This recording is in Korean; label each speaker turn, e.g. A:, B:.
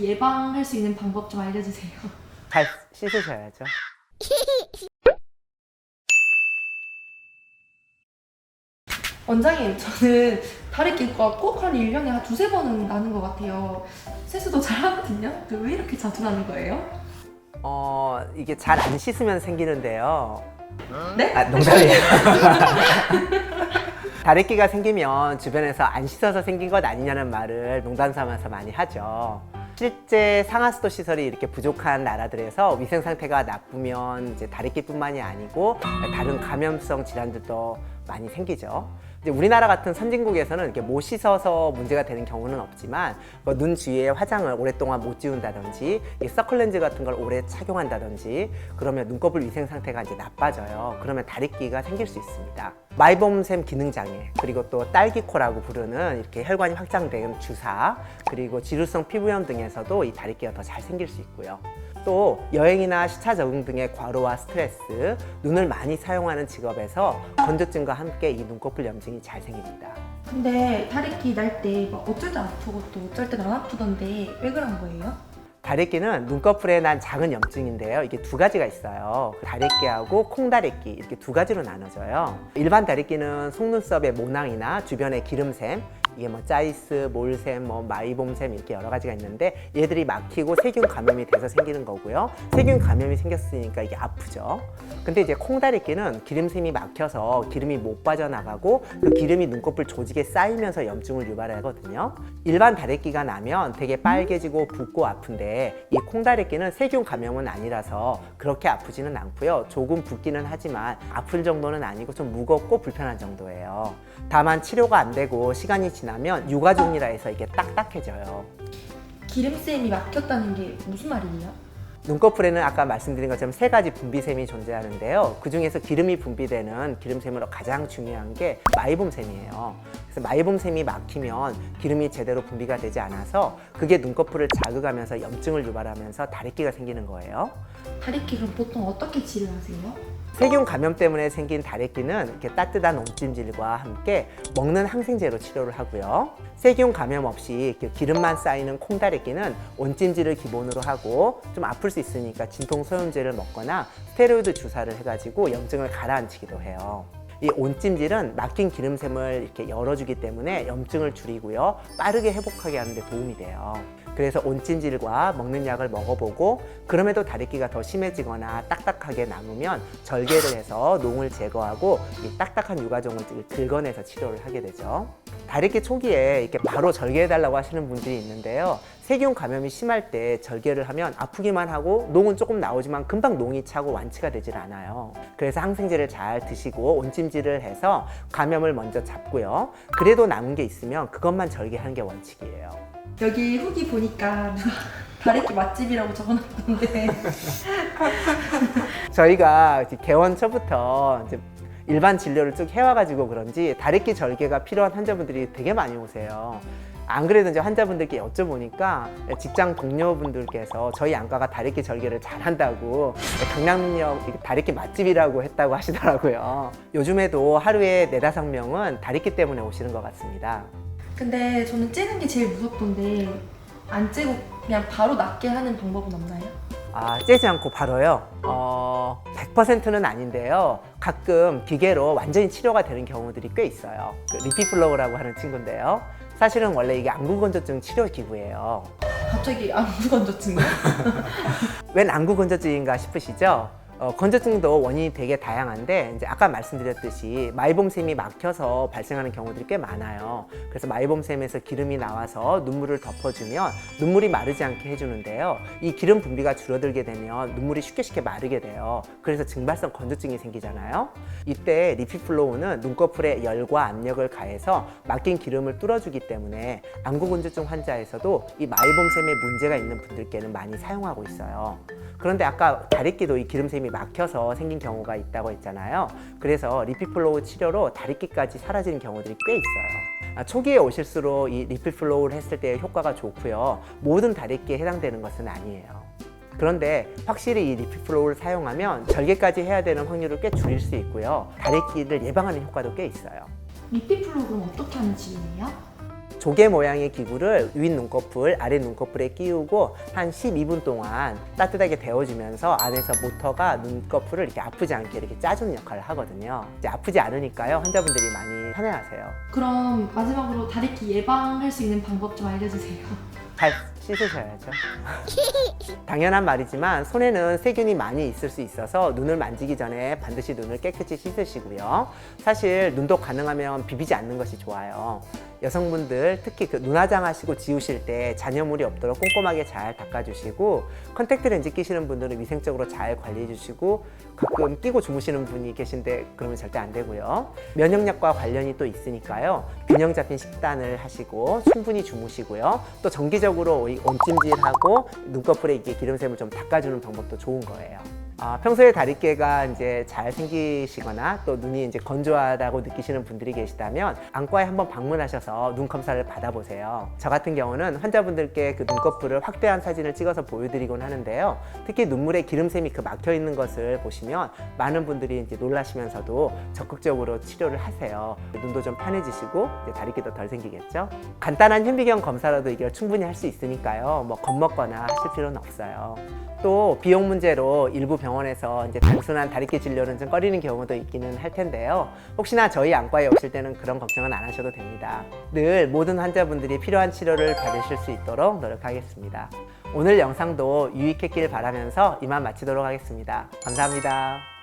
A: 예방할 수 있는 방법 좀 알려주세요.
B: 잘 씻으셔야죠.
A: 원장님, 저는 다래끼가 꼭 한 1년에 한 두세 번은 나는 것 같아요. 세수도 잘 하거든요. 근데 왜 이렇게 자주 나는 거예요?
B: 이게 잘 안 씻으면 생기는데요.
A: 네?
B: 아, 농담이에요. 다래끼가 생기면 주변에서 안 씻어서 생긴 것 아니냐는 말을 농담 삼아서 많이 하죠. 실제 상하수도 시설이 이렇게 부족한 나라들에서 위생 상태가 나쁘면 이제 다래끼뿐만이 아니고 다른 감염성 질환들도 많이 생기죠. 이제 우리나라 같은 선진국에서는 이렇게 못 씻어서 문제가 되는 경우는 없지만 눈 주위에 화장을 오랫동안 못 지운다든지 이 서클렌즈 같은 걸 오래 착용한다든지 그러면 눈꺼풀 위생 상태가 이제 나빠져요. 그러면 다래끼가 생길 수 있습니다. 마이봄샘 기능장애, 그리고 또 딸기코라고 부르는 이렇게 혈관이 확장된 주사, 그리고 지루성 피부염 등에서도 이 다래끼가 더 잘 생길 수 있고요. 또 여행이나 시차 적응 등의 과로와 스트레스, 눈을 많이 사용하는 직업에서 건조증과 함께 이 눈꺼풀 염증이 잘 생깁니다.
A: 근데 다래끼 날 때 막 어쩔 때 아프고 또 어쩔 땐 안 아프던데 왜 그런 거예요?
B: 다래끼는 눈꺼풀에 난 작은 염증인데요. 이게 두 가지가 있어요. 다래끼하고 콩다래끼 이렇게 두 가지로 나눠져요. 일반 다래끼는 속눈썹의 모낭이나 주변의 기름샘, 이게 뭐 짜이스, 몰샘, 마이봄샘 이렇게 여러 가지가 있는데 얘들이 막히고 세균 감염이 돼서 생기는 거고요. 세균 감염이 생겼으니까 이게 아프죠. 근데 이제 콩다래끼는 기름샘이 막혀서 기름이 못 빠져나가고 그 기름이 눈꺼풀 조직에 쌓이면서 염증을 유발하거든요. 일반 다래끼가 나면 되게 빨개지고 붓고 아픈데 이 콩다래끼는 세균 감염은 아니라서 그렇게 아프지는 않고요. 조금 붓기는 하지만 아플 정도는 아니고 좀 무겁고 불편한 정도예요. 다만 치료가 안 되고 시간이 지나면 유가종이라 해서 이게 딱딱해져요.
A: 기름샘이 막혔다는 게 무슨 말이에요?
B: 눈꺼풀에는 아까 말씀드린 것처럼 세 가지 분비샘이 존재하는데요. 그 중에서 기름이 분비되는 기름샘으로 가장 중요한 게 마이봄샘이에요. 그래서 마이봄샘이 막히면 기름이 제대로 분비가 되지 않아서 그게 눈꺼풀을 자극하면서 염증을 유발하면서 다래끼가 생기는 거예요.
A: 다래끼 그럼 보통 어떻게 치료하세요?
B: 세균 감염 때문에 생긴 다래끼는 이렇게 따뜻한 온찜질과 함께 먹는 항생제로 치료를 하고요. 세균 감염 없이 기름만 쌓이는 콩다래끼는 온찜질을 기본으로 하고 좀 아플 수 있으니까 진통 소염제를 먹거나 스테로이드 주사를 해가지고 염증을 가라앉히기도 해요. 이 온찜질은 막힌 기름샘을 이렇게 열어주기 때문에 염증을 줄이고요. 빠르게 회복하게 하는 데 도움이 돼요. 그래서 온찜질과 먹는 약을 먹어보고 그럼에도 다래끼가 더 심해지거나 딱딱하게 남으면 절개를 해서 농을 제거하고 이 딱딱한 유가종을 긁어내서 치료를 하게 되죠. 다래끼 초기에 이렇게 바로 절개해달라고 하시는 분들이 있는데요. 세균 감염이 심할 때 절개를 하면 아프기만 하고 농은 조금 나오지만 금방 농이 차고 완치가 되질 않아요. 그래서 항생제를 잘 드시고 온찜질을 해서 감염을 먼저 잡고요. 그래도 남은 게 있으면 그것만 절개하는 게 원칙이에요.
A: 여기 후기 보니까 누가 다래끼 맛집이라고 적어놨던데
B: 저희가 이제 개원 초부터 이제 일반 진료를 쭉 해와가지고 그런지 다래끼 절개가 필요한 환자분들이 되게 많이 오세요. 안 그래도 이제 환자분들께 여쭤보니까 직장 동료분들께서 저희 안과가 다래끼 절개를 잘한다고 강남역 다래끼 맛집이라고 했다고 하시더라고요. 요즘에도 하루에 4~5명은 다래끼 때문에 오시는 것 같습니다.
A: 근데 저는 찌는 게 제일 무섭던데 안 찌고 그냥 바로 낫게 하는 방법은 없나요?
B: 째지 않고 바로요? 100%는 아닌데요. 가끔 기계로 완전히 치료가 되는 경우들이 꽤 있어요. 리피플로우라고 하는 친구인데요. 사실은 원래 이게 안구건조증 치료 기구예요.
A: 갑자기 안구건조증이요?
B: 웬 안구건조증인가 싶으시죠? 건조증도 원인이 되게 다양한데 이제 아까 말씀드렸듯이 마이봄샘이 막혀서 발생하는 경우들이 꽤 많아요. 그래서 마이봄샘에서 기름이 나와서 눈물을 덮어주면 눈물이 마르지 않게 해주는데요. 이 기름 분비가 줄어들게 되면 눈물이 쉽게 마르게 돼요. 그래서 증발성 건조증이 생기잖아요. 이때 리피플로우는 눈꺼풀에 열과 압력을 가해서 막힌 기름을 뚫어주기 때문에 안구건조증 환자에서도 이 마이봄샘에 문제가 있는 분들께는 많이 사용하고 있어요. 그런데 아까 다래끼도 이 기름샘이 막혀서 생긴 경우가 있다고 했잖아요. 그래서 리피플로우 치료로 다래끼까지 사라지는 경우들이 꽤 있어요. 초기에 오실수록 이 리피플로우를 했을 때 효과가 좋고요. 모든 다래끼에 해당되는 것은 아니에요. 그런데 확실히 이 리피플로우를 사용하면 절개까지 해야 되는 확률을 꽤 줄일 수 있고요. 다래끼를 예방하는 효과도 꽤 있어요.
A: 리피플로우 그럼 어떻게 하는 치료예요?
B: 조개 모양의 기구를 윗 눈꺼풀, 아래 눈꺼풀에 끼우고 한 12분 동안 따뜻하게 데워주면서 안에서 모터가 눈꺼풀을 이렇게 아프지 않게 이렇게 짜주는 역할을 하거든요. 이제 아프지 않으니까요. 환자분들이 많이 편해하세요.
A: 그럼 마지막으로 다래끼 예방할 수 있는 방법 좀 알려주세요.
B: 잘 씻으셔야죠. 당연한 말이지만 손에는 세균이 많이 있을 수 있어서 눈을 만지기 전에 반드시 눈을 깨끗이 씻으시고요. 사실 눈독 가능하면 비비지 않는 것이 좋아요. 여성분들 특히 그 눈화장 하시고 지우실 때 잔여물이 없도록 꼼꼼하게 잘 닦아주시고, 컨택트 렌즈 끼시는 분들은 위생적으로 잘 관리해 주시고, 가끔 끼고 주무시는 분이 계신데 그러면 절대 안 되고요. 면역력과 관련이 또 있으니까요. 균형 잡힌 식단을 하시고 충분히 주무시고요. 또 정기적으로 이 온찜질하고 눈꺼풀에 이게 기름샘을 좀 닦아주는 방법도 좋은 거예요. 평소에 다리깨가 이제 잘 생기시거나 또 눈이 이제 건조하다고 느끼시는 분들이 계시다면 안과에 한번 방문하셔서 눈 검사를 받아보세요. 저 같은 경우는 환자분들께 그 눈꺼풀을 확대한 사진을 찍어서 보여드리곤 하는데요. 특히 눈물에 기름샘이 막혀 있는 것을 보시면 많은 분들이 이제 놀라시면서도 적극적으로 치료를 하세요. 눈도 좀 편해지시고 이제 다리깨도 덜 생기겠죠. 간단한 현미경 검사라도 이걸 충분히 할 수 있으니까요. 뭐 겁먹거나 하실 필요는 없어요. 또 비용 문제로 일부 병원에서 이제 단순한 다리깨 진료는 좀 꺼리는 경우도 있기는 할 텐데요. 혹시나 저희 안과에 오실 때는 그런 걱정은 안 하셔도 됩니다. 늘 모든 환자분들이 필요한 치료를 받으실 수 있도록 노력하겠습니다. 오늘 영상도 유익했길 바라면서 이만 마치도록 하겠습니다. 감사합니다.